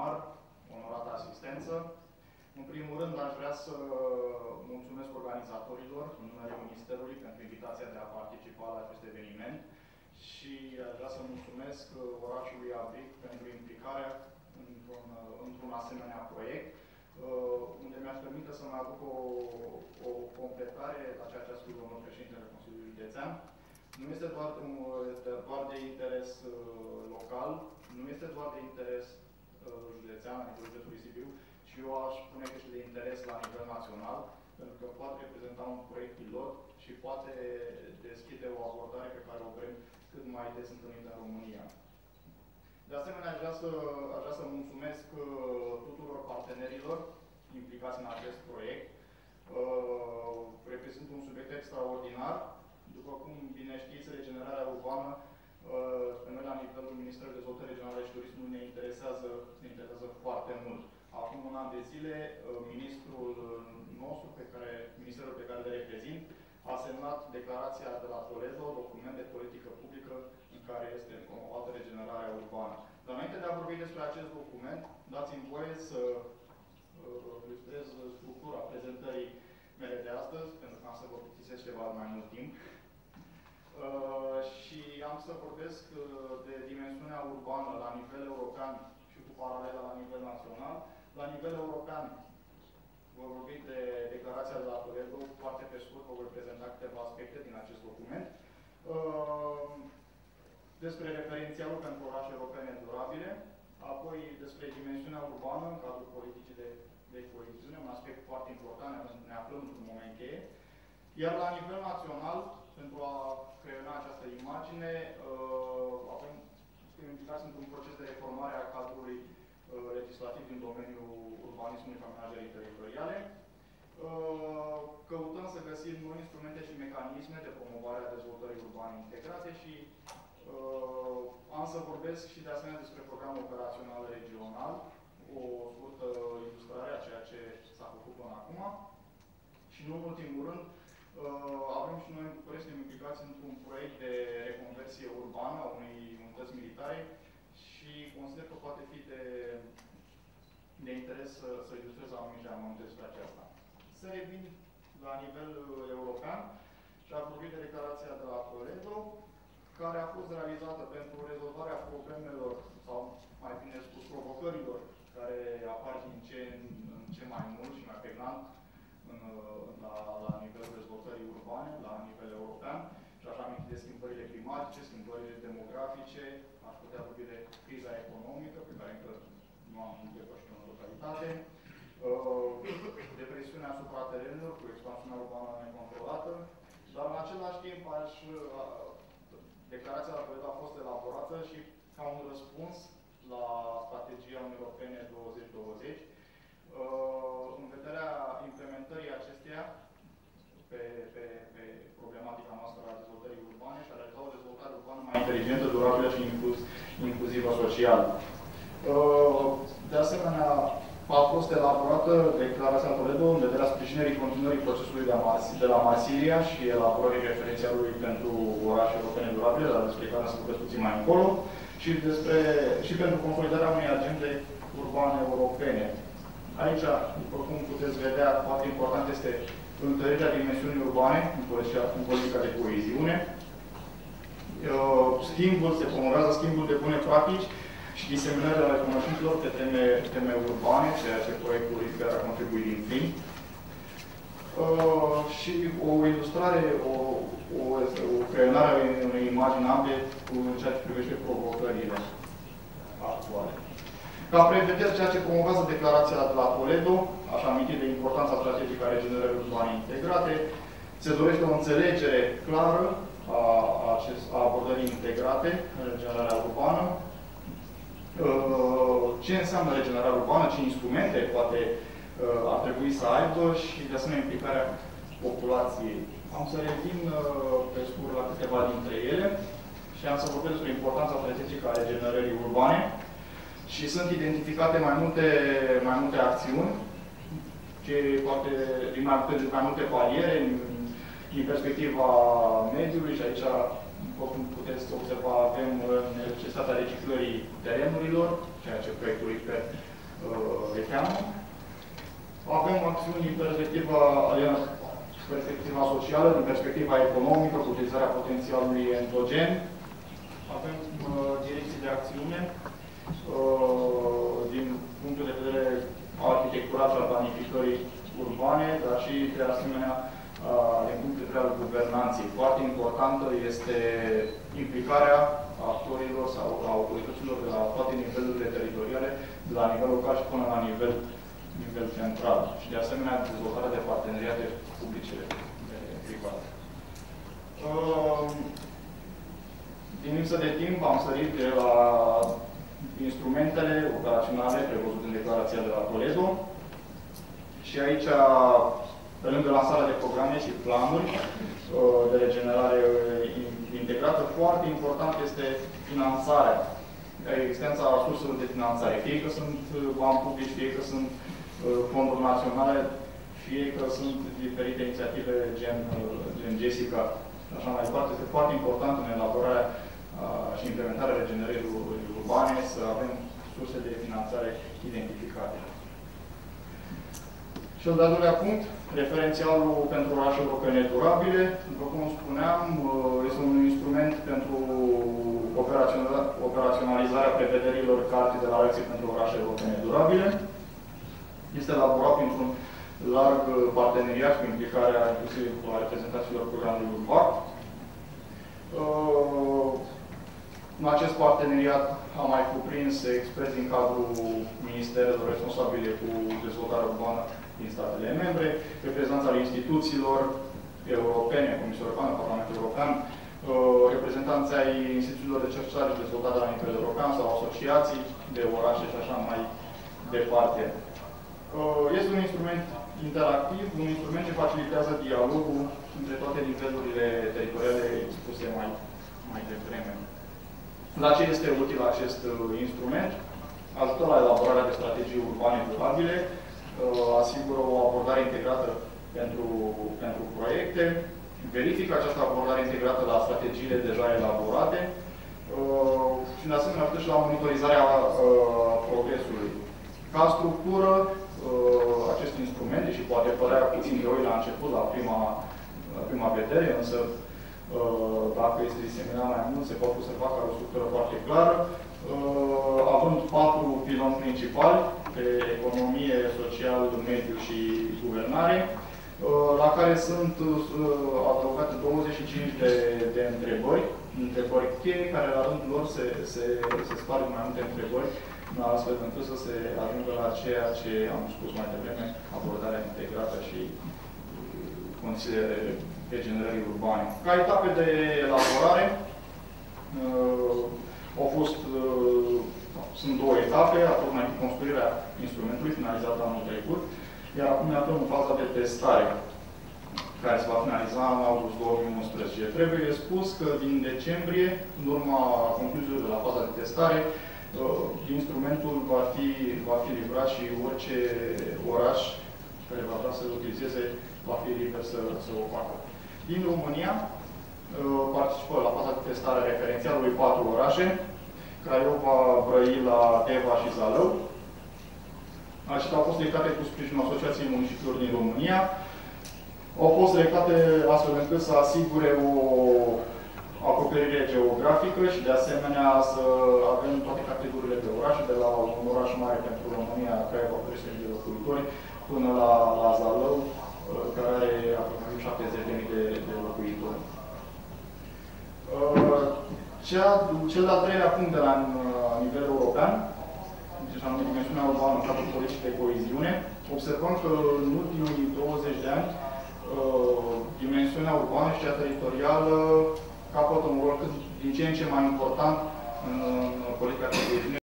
primar, onorată asistență. În primul rând, aș vrea să mulțumesc organizatorilor, în numele Ministerului, pentru invitația de a participa la acest eveniment și aș vrea să mulțumesc orașului Abric pentru implicarea într-un asemenea proiect, unde mi-aș permite să mai aduc o completare la ceea ce a spus domnul președintele Consiliului Județean. Nu este doar de interes local, nu este doar de interes județean, la nivelul județului Sibiu, și eu aș spune că este de interes la nivel național, pentru că poate reprezenta un proiect pilot și poate deschide o abordare pe care o vrem cât mai des întâlnită în România. De asemenea, aș vrea să mulțumesc tuturor partenerilor implicați în acest proiect. Reprezintă un subiect extraordinar. După cum bine știți, regenerarea urbană, pe noi la nivelul Ministerului Dezvoltării Regionale și Turismului ne interesează foarte mult. Acum un an de zile, ministerul pe care le reprezint, a semnat declarația de la Toledo, document de politică publică în care este promovată regenerarea urbană. Dar înainte de a vorbi despre acest document, dați-mi voie să ilustrez structura prezentării mele de astăzi, pentru că am să vă plictisesc ceva mai mult timp. Și am să vorbesc de dimensiunea urbană la nivel european și cu paralela la nivel național. La nivel european, vă vorbi de declarația de la Toledo, foarte pe scurt vă voi prezenta câteva aspecte din acest document. Despre referențialul pentru orașe europene durabile, apoi despre dimensiunea urbană în cadrul politicii de coeziune, un aspect foarte important, ne aflăm într-un moment cheie. Iar la nivel național, pentru a creiona această imagine, suntem implicați într-un proces de reformare a cadrului legislativ din domeniul urbanismului și amenajării teritoriale. Căutăm să găsim noi instrumente și mecanisme de promovare a dezvoltării urbane integrate și am să vorbesc și de asemenea despre programul operațional regional, o scurtă ilustrare a ceea ce s-a făcut până acum. Și nu în ultimul rând, avem și noi în București, suntem implicați într-un proiect de reconversie urbană a unei unități militare și consider că poate fi de interes să ilustrez anumite amănunte despre aceasta. Să revin la nivel european și a vorbit de declarația de la Toledo, care a fost realizată pentru rezolvarea problemelor, sau mai bine spus, provocărilor care apar din ce mai mult și mai pregnant la nivelul dezvoltării urbane, la nivel european. Și aș aminti de schimbările climatice, schimbările demografice, aș putea vorbi de criza economică, pe care încă nu am depășit-o în totalitate, de presiunea asupra terenurilor, cu expansiunea urbană necontrolată, dar în același timp declarația la Toledo a fost elaborată și ca un răspuns la strategia Uniunii Europene 2020, în vederea implementării acesteia pe problematica noastră a dezvoltării urbane și a realiza o dezvoltare urbană mai inteligentă, durabilă și inclusivă social. De asemenea, a fost elaborată declarația Toledo în vederea sprijinirii continuării procesului de la Marsilia și elaborării referențialului pentru orașe europene durabile, dar despre care să vorbesc puțin mai încolo, și pentru consolidarea unei agende urbane europene. Aici, după cum puteți vedea, foarte important este întărirea dimensiunii urbane în politica de coeziune. Se promovează schimbul de bune practici și diseminarea ale cunoștințelor pe teme urbane, ceea ce proiectul IFER a contribuit din plin. Și o ilustrare, o creionare a unei imagini ample cu ceea ce privește provocările actuale. Ca prevedere, ceea ce promovează declarația de la Toledo, aș aminti de importanța strategică a regenerării urbane integrate, se dorește o înțelegere clară a abordării integrate în regenerarea urbană, ce înseamnă regenerarea urbană, ce instrumente poate ar trebui să aibă și, de asemenea, implicarea populației. Am să revin pe scurt la câteva dintre ele și am să vorbesc despre importanța strategică a regenerării urbane. Și sunt identificate mai multe acțiuni, din mai multe paliere, din perspectiva mediului, și aici, după cum puteți observa, avem necesitatea reciclării terenurilor, ceea ce proiectul IFER Recheanu. Avem acțiuni din perspectiva socială, din perspectiva economică, cu utilizarea potențialului endogen. Avem direcții de acțiune din punctul de vedere arhitectural și al planificării urbane, dar și, de asemenea, din punct de vedere al guvernanței. Foarte importantă este implicarea actorilor sau a autorităților de la toate nivelurile teritoriale, de la nivel local și până la nivel central. Și, de asemenea, dezvoltarea de parteneriate publice private. Din lipsă de timp, am sărit de la instrumentele operaționale prevăzute în declarația de la Toledo. Și aici, pe lângă lansarea de programe și planuri de regenerare integrată, foarte important este finanțarea, existența surselor de finanțare. Fie că sunt bani publici, fie că sunt fonduri naționale, fie că sunt diferite inițiative gen Jessica, așa mai departe. Este foarte important în elaborarea și implementarea regenerării urbane să avem surse de finanțare identificate. Cel de-al doilea punct, referențialul pentru orașe europene durabile. După cum spuneam, este un instrument pentru operaționalizarea prevederilor Cartei de la Reacție pentru orașe europene durabile. Este elaborat printr-un larg parteneriat cu implicarea inclusiv a reprezentanților programului urban. În acest parteneriat am mai cuprins experți din cadrul ministerelor responsabile cu dezvoltarea urbană din statele membre, reprezentanți ale instituțiilor europene, Comisia Europeană, Parlamentul European, reprezentanți ai instituțiilor de cercetare și dezvoltare la nivel european sau asociații de orașe și așa mai departe. Este un instrument interactiv, un instrument ce facilitează dialogul între toate nivelurile teritoriale expuse mai devreme. La ce este util acest instrument? Ajută la elaborarea de strategii urbane durabile, asigură o abordare integrată pentru proiecte, verifică această abordare integrată la strategiile deja elaborate și, de asemenea, ajută și la monitorizarea progresului. Ca structură, acest instrument, și poate părea puțin greu la început, la prima vedere, însă dacă este diseminat mai mult, se poate observa ca o structură foarte clară, având 4 piloni principali, pe economie, social, mediu și guvernare, la care sunt adăugate 25 de întrebări cheie, care la rândul lor se sparg mai multe întrebări, astfel încât să se ajungă la ceea ce am spus mai devreme, abordarea integrată și condițiile regenerării urbane. Ca etape de elaborare, sunt 2 etape, a fost mai construirea instrumentului, finalizată anul trecut, iar acum ne aflăm în faza de testare, care se va finaliza în august 2011. Trebuie spus că din decembrie, în urma concluziilor de la faza de testare, instrumentul va fi livrat și orice oraș care va vrea să-l utilizeze va fi liber să o facă. Din România participă la faza de testare referențialului 4 orașe, Craiova, Brăila, Deva și Zalău. Acestea au fost selectate cu sprijinul Asociației Municipiilor din România. Au fost selectate astfel încât să asigure o acoperire geografică și, de asemenea, să avem toate categoriile de orașe, de la un oraș mare pentru România, Craiova, cu 300.000 de locuitori, până la Zalău, care are aproximativ 70.000 de locuitori. Cel de-al treilea punct de la nivel european, deci anume dimensiunea urbană în cadrul politicii de coeziune, observăm că în ultimii 20 de ani dimensiunea urbană și cea teritorială capătă un rol din ce în ce mai important în politica de coeziune.